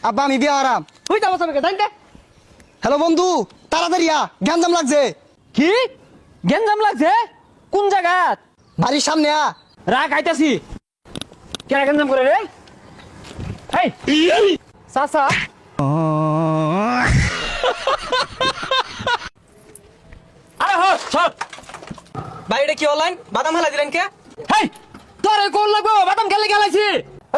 আব্বা আমি বিয়া হারাম। হই যাবো সবাইকে জানতে। হ্যালো বন্ধু, তাড়াতাড়ি গ্যাঞ্জাম লাগছে। কি গেঞ্জাম লাগছে? কোন জায়গাত? বাড়ির সামনে রাগ আইতাছি। কেন গেঞ্জাম করে রে? এই সাসা আরে হট সব ভাই এটা কি অনলাইন বাদাম হালা দিলেন কে? হেই তোরে কোন লাগবো বাদাম খেলে গেলাইছি।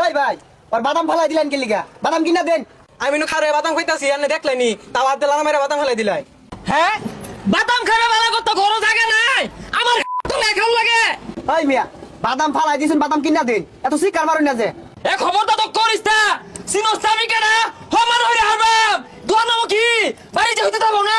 ওই ভাই, ওর বাদাম ফালাই দিলেন কে লিগা? বাদাম কিনা দেন। আমি নু খারে বাদাম খাইতাছি এনে দেখলেনি তাও হাত দিলা মেরে বাদাম হালাই দিলাই। হ্যাঁ বাদাম খাবে ভালো করতে ঘর জায়গা নাই আমার তো লেখাও লাগে। ওই মিয়া, বাদাম ফালাই দিছেন, বাদাম কিনা দেন। এত শিকার মারুন না যে। এ খবরটা তো করিস না। সিনোস আমি কেনা হমান হইরে হারবাম দোয়া নাও কি বাড়ি যে হইতে থাকো না।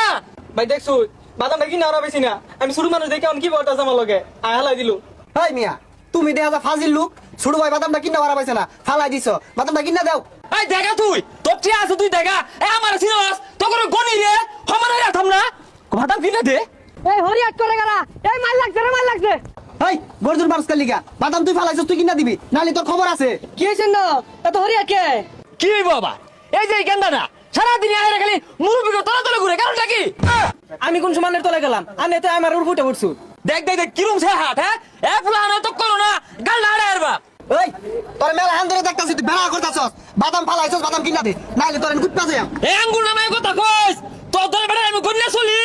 ভাই দেখছু বাদাম দেখি না ওরা বেশি না আমি ছোট মানুষ দেখে কি বলতাছে আমার লগে আয় হালাই দিলু। ওই মিয়া, তুমি দেখা যা ফাজিল লোক। ছোট ভাই বাদামটা কিনা মারা পাইছে না, ফালাই দিছো। বাদামটা কিনা দাও। এই দেখা তুই তোর টিয়া আছে তুই দেখা এ আমার সিনোস তো করে গনি রে হমান হইরা থাম না বাদাম কিনা দে। এই হরিয়াট করে গেলা এই মাল লাগছে রে মাল লাগছে। এই গর্জুর বারস্কার লিগা বাদাম তুই ফালাইছস, তুই কিনা দিবি, নালি তোর খবর আছে। কি হয়েছে না এত হরিয়াট কে? কি বাবা এই যে গেন্দা না সারাদিন আইরা খালি মুরুবি তলা তলা ঘুরে কারণটা কি? আমি কোন সমানের তলে গেলাম আনে তো আমার উপর ফুটে পড়ছু। দেখ দেখ দেখ কিরম সে হাত হ্যাঁ এ ফুলানো তো করো না গাল লাড়া আরবা। ওই তোর মেলা হান ধরে দেখতাছিস, তুই বেড়া করতাছস। বাদাম ফালাইছস, বাদাম কিনা দে, নাইলে তোর আমি কুত্তা যাই। এ আঙ্গুর নামে কথা কইস তোর ধরে বেড়া আমি গন্না চলি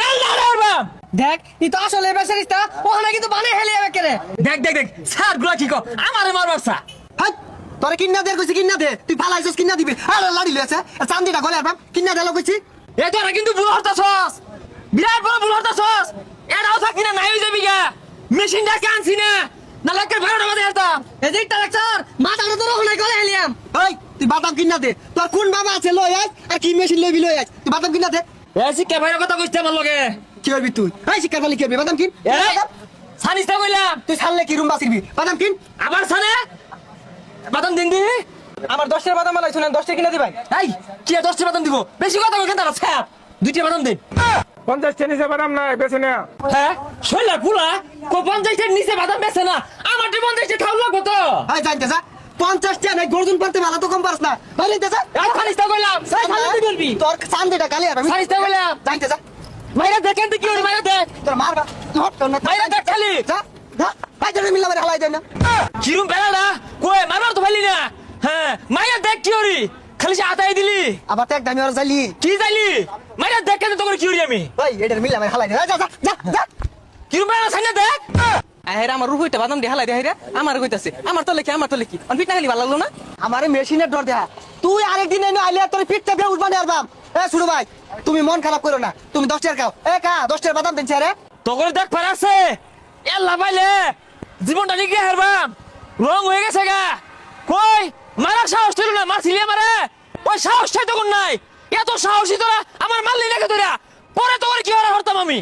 গাল লাড়া আরবা। দেখ ই তো আসলে বেচারিস্তা ওখানে কিন্তু বানে হেলে যাবে কেরে। দেখ দেখ দেখ স্যার গুলা কি কো আমারে মারবার সা। হাই তোরে কিনা দে কইছি, কিনা দে। তুই ফালাইছস, কিনা দিবি। আরে লাড়ি লইছে চান্দিটা গলে আরবাম, কিনা দেলো কইছি। এ তোরা কিন্তু ভুল হরতাছস বিরাট বড় ভুল হরতাছস। এটাও থাকি না নাই হই যাবি গা মেশিনটা কানছি না না লাকের ভাড়াটা বাদে হারতাম। এই যে ডাক্তার মাথাটা তো ওখানে গলে হেলিয়াম। ওই তুই বাদাম কিনা দে। তোর কোন বাবা আছে লই আয়, আর কি মেশিন লইবি লই আয়। তুই বাদাম কিনা দে। এ শিক্ষা ভাইয়ের কথা কইতে আমার লগে কি করবি তুই? এই শিকার পালি কি করবি? বাদাম কিন। এ সানিস্তা কইলাম তুই ছাড়লে কি রুম বাঁচিবি? বাদাম কিন। আবার সানে বাদাম দিন দি। আমার 10টার বাদাম হালাই শুনেন 10টা কিনা দিবাই। এই কি 10টি বাদাম দিব বেশি কথা কই কেন স্যার 2টি বাদাম দিন। 50 নিচে বাদাম নাই বেছে না। হ্যাঁ শৈলা পুলা কো 50 নিচে বাদাম বেছে না আমার 50 খাও লাগবো তো। এই জানতে যা 50 টা নাই, গর্জন পড়তে ভালো তো কম পারছ না। বাইরে যা। এই সানিস্তা কইলাম সানিস্তা তুই বলবি তোর চান্দিটা গালি আর আমি সানিস্তা কইলাম জানতে যা। মাইরা দেখেন তো কি হলো মাইরা দেখ তোর মারবা। হট তোর না। মাইরা দেখ খালি যা যা। বাইরে মিলা মারে হালাই যায় না। কিরম বেলাডা কই মারবার তো পাইলি না। হ্যাঁ মাইরা দেখ কি হরি খালি সে আতাই দিলি আবার তো এক দামি আর জালি। কি যাইলি মাইরা দেখ কেন তো করে কি হরি আমি ওই এটার মিলা মারে হালাই যা যা যা যা। কিরম বেলা সাইনা দেখ। আহেরা আমার রুহুইটা বাদাম দিয়ে হালাই দে হাইরা আমার কইতাছে আমার তলে কি অন পিট না খালি ভালো লাগলো না। আমারে মেশিনের ডর দেখা। তুই আরেকদিন এনে আইলে তোর পিঠটা বে উঠবানি আরবাম। এ শুরু ভাই, তুমি মন খারাপ করো না। তুমি 10 টাকা খাও। এ কা 10 টাকা বাদাম দিনছে রে। তো করে দেখ পারাছে এল্লা পাইলে জীবনটা নিয়ে হারবাম রং হয়ে গেছে গা। কই মারা সাহস ছিল না মারছিলি আমারে ওই সাহসটাই তখন নাই। এত সাহসী তোরা আমার মারলি নাকি তোরা পরে তো করে কি হরা হরতাম আমি।